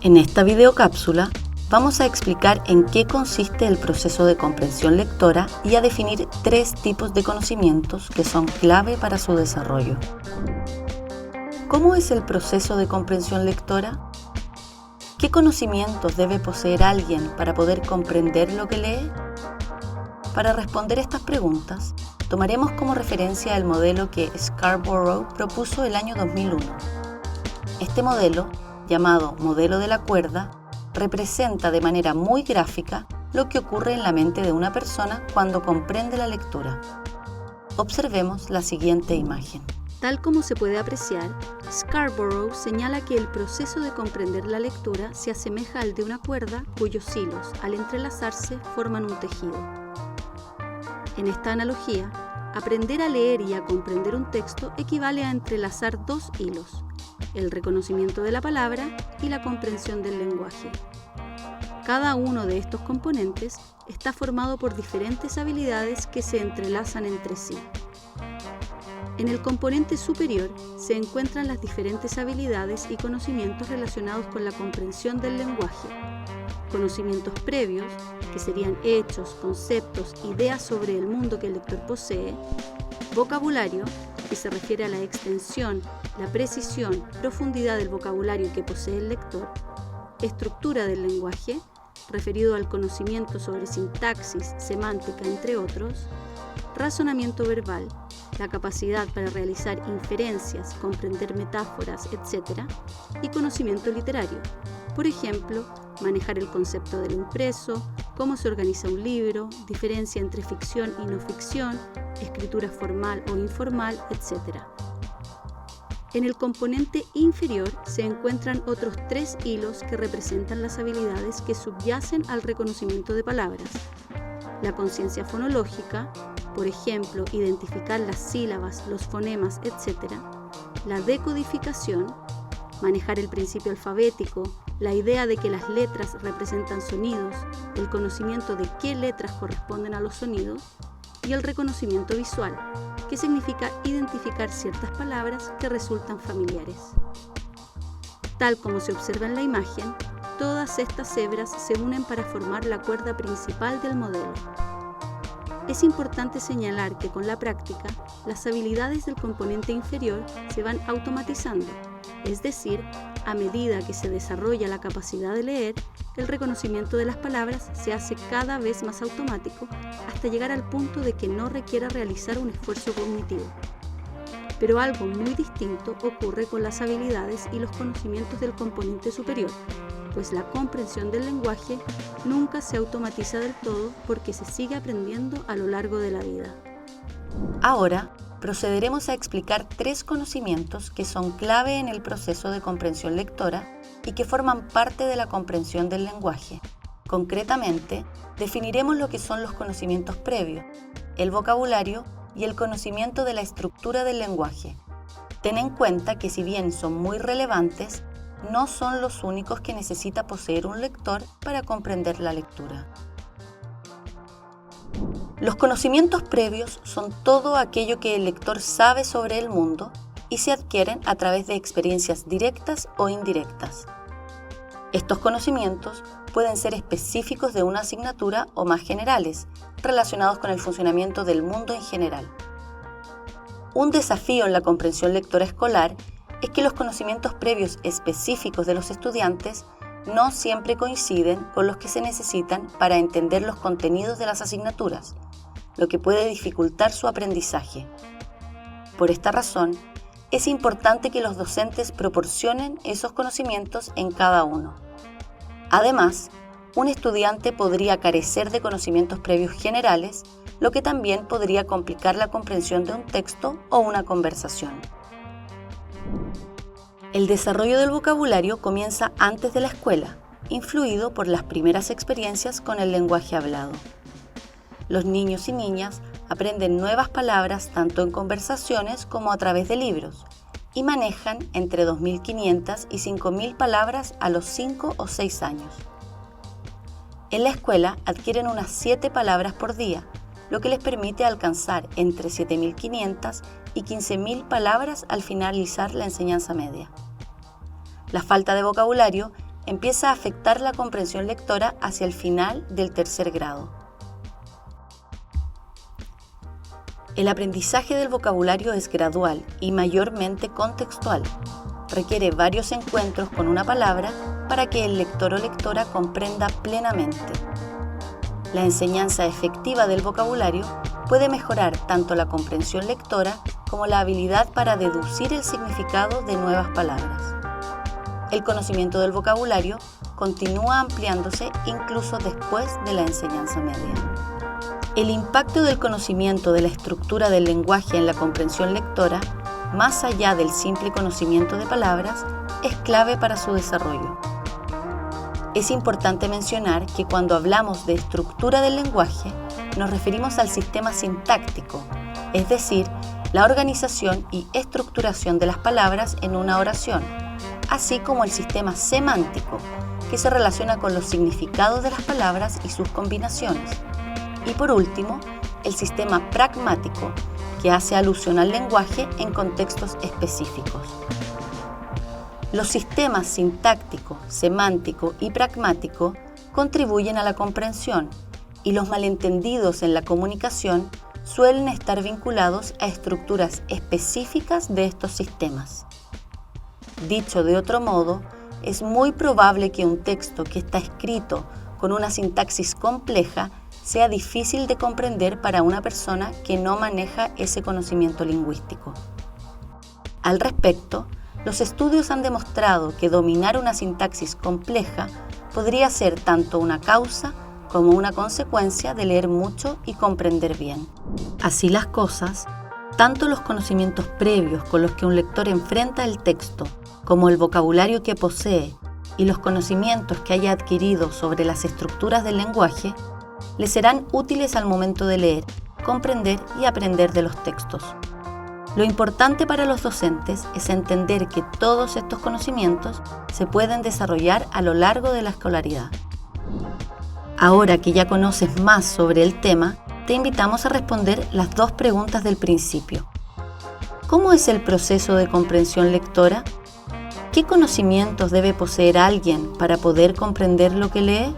En esta videocápsula vamos a explicar en qué consiste el proceso de comprensión lectora y a definir 3 tipos de conocimientos que son clave para su desarrollo. ¿Cómo es el proceso de comprensión lectora? ¿Qué conocimientos debe poseer alguien para poder comprender lo que lee? Para responder estas preguntas, tomaremos como referencia el modelo que Scarborough propuso el año 2001. Este modelo, llamado modelo de la cuerda, representa de manera muy gráfica lo que ocurre en la mente de una persona cuando comprende la lectura. Observemos la siguiente imagen. Tal como se puede apreciar, Scarborough señala que el proceso de comprender la lectura se asemeja al de una cuerda cuyos hilos, al entrelazarse, forman un tejido. En esta analogía, aprender a leer y a comprender un texto equivale a entrelazar 2 hilos, el reconocimiento de la palabra y la comprensión del lenguaje. Cada uno de estos componentes está formado por diferentes habilidades que se entrelazan entre sí. En el componente superior se encuentran las diferentes habilidades y conocimientos relacionados con la comprensión del lenguaje. Conocimientos previos, que serían hechos, conceptos, ideas sobre el mundo que el lector posee. Vocabulario, que se refiere a la extensión, la precisión, profundidad del vocabulario que posee el lector. Estructura del lenguaje, referido al conocimiento sobre sintaxis, semántica, entre otros. Razonamiento verbal, la capacidad para realizar inferencias, comprender metáforas, etc. Y conocimiento literario, por ejemplo, manejar el concepto del impreso, cómo se organiza un libro, diferencia entre ficción y no ficción, escritura formal o informal, etc. En el componente inferior se encuentran otros 3 hilos que representan las habilidades que subyacen al reconocimiento de palabras. La conciencia fonológica, por ejemplo, identificar las sílabas, los fonemas, etc. La decodificación, manejar el principio alfabético, la idea de que las letras representan sonidos, el conocimiento de qué letras corresponden a los sonidos, y el reconocimiento visual, que significa identificar ciertas palabras que resultan familiares. Tal como se observa en la imagen, todas estas hebras se unen para formar la cuerda principal del modelo. Es importante señalar que con la práctica, las habilidades del componente inferior se van automatizando, es decir, a medida que se desarrolla la capacidad de leer, el reconocimiento de las palabras se hace cada vez más automático hasta llegar al punto de que no requiera realizar un esfuerzo cognitivo. Pero algo muy distinto ocurre con las habilidades y los conocimientos del componente superior, pues la comprensión del lenguaje nunca se automatiza del todo porque se sigue aprendiendo a lo largo de la vida. Ahora, procederemos a explicar 3 conocimientos que son clave en el proceso de comprensión lectora y que forman parte de la comprensión del lenguaje. Concretamente, definiremos lo que son los conocimientos previos, el vocabulario y el conocimiento de la estructura del lenguaje. Ten en cuenta que si bien son muy relevantes, no son los únicos que necesita poseer un lector para comprender la lectura. Los conocimientos previos son todo aquello que el lector sabe sobre el mundo y se adquieren a través de experiencias directas o indirectas. Estos conocimientos pueden ser específicos de una asignatura o más generales, relacionados con el funcionamiento del mundo en general. Un desafío en la comprensión lectora escolar es que los conocimientos previos específicos de los estudiantes no siempre coinciden con los que se necesitan para entender los contenidos de las asignaturas, lo que puede dificultar su aprendizaje. Por esta razón, es importante que los docentes proporcionen esos conocimientos en cada uno. Además, un estudiante podría carecer de conocimientos previos generales, lo que también podría complicar la comprensión de un texto o una conversación. El desarrollo del vocabulario comienza antes de la escuela, influido por las primeras experiencias con el lenguaje hablado. Los niños y niñas aprenden nuevas palabras tanto en conversaciones como a través de libros y manejan entre 2.500 y 5.000 palabras a los 5 o 6 años. En la escuela adquieren unas 7 palabras por día, lo que les permite alcanzar entre 7.500 y 15.000 palabras al finalizar la enseñanza media. La falta de vocabulario empieza a afectar la comprensión lectora hacia el final del tercer grado. El aprendizaje del vocabulario es gradual y mayormente contextual. Requiere varios encuentros con una palabra para que el lector o lectora comprenda plenamente. La enseñanza efectiva del vocabulario puede mejorar tanto la comprensión lectora como la habilidad para deducir el significado de nuevas palabras. El conocimiento del vocabulario continúa ampliándose incluso después de la enseñanza media. El impacto del conocimiento de la estructura del lenguaje en la comprensión lectora, más allá del simple conocimiento de palabras, es clave para su desarrollo. Es importante mencionar que cuando hablamos de estructura del lenguaje, nos referimos al sistema sintáctico, es decir, la organización y estructuración de las palabras en una oración, así como el sistema semántico, que se relaciona con los significados de las palabras y sus combinaciones. Y por último, el sistema pragmático, que hace alusión al lenguaje en contextos específicos. Los sistemas sintáctico, semántico y pragmático contribuyen a la comprensión, y los malentendidos en la comunicación suelen estar vinculados a estructuras específicas de estos sistemas. Dicho de otro modo, es muy probable que un texto que está escrito con una sintaxis compleja sea difícil de comprender para una persona que no maneja ese conocimiento lingüístico. Al respecto, los estudios han demostrado que dominar una sintaxis compleja podría ser tanto una causa como una consecuencia de leer mucho y comprender bien. Así las cosas, tanto los conocimientos previos con los que un lector enfrenta el texto, como el vocabulario que posee y los conocimientos que haya adquirido sobre las estructuras del lenguaje, le serán útiles al momento de leer, comprender y aprender de los textos. Lo importante para los docentes es entender que todos estos conocimientos se pueden desarrollar a lo largo de la escolaridad. Ahora que ya conoces más sobre el tema, te invitamos a responder las dos preguntas del principio. ¿Cómo es el proceso de comprensión lectora? ¿Qué conocimientos debe poseer alguien para poder comprender lo que lee?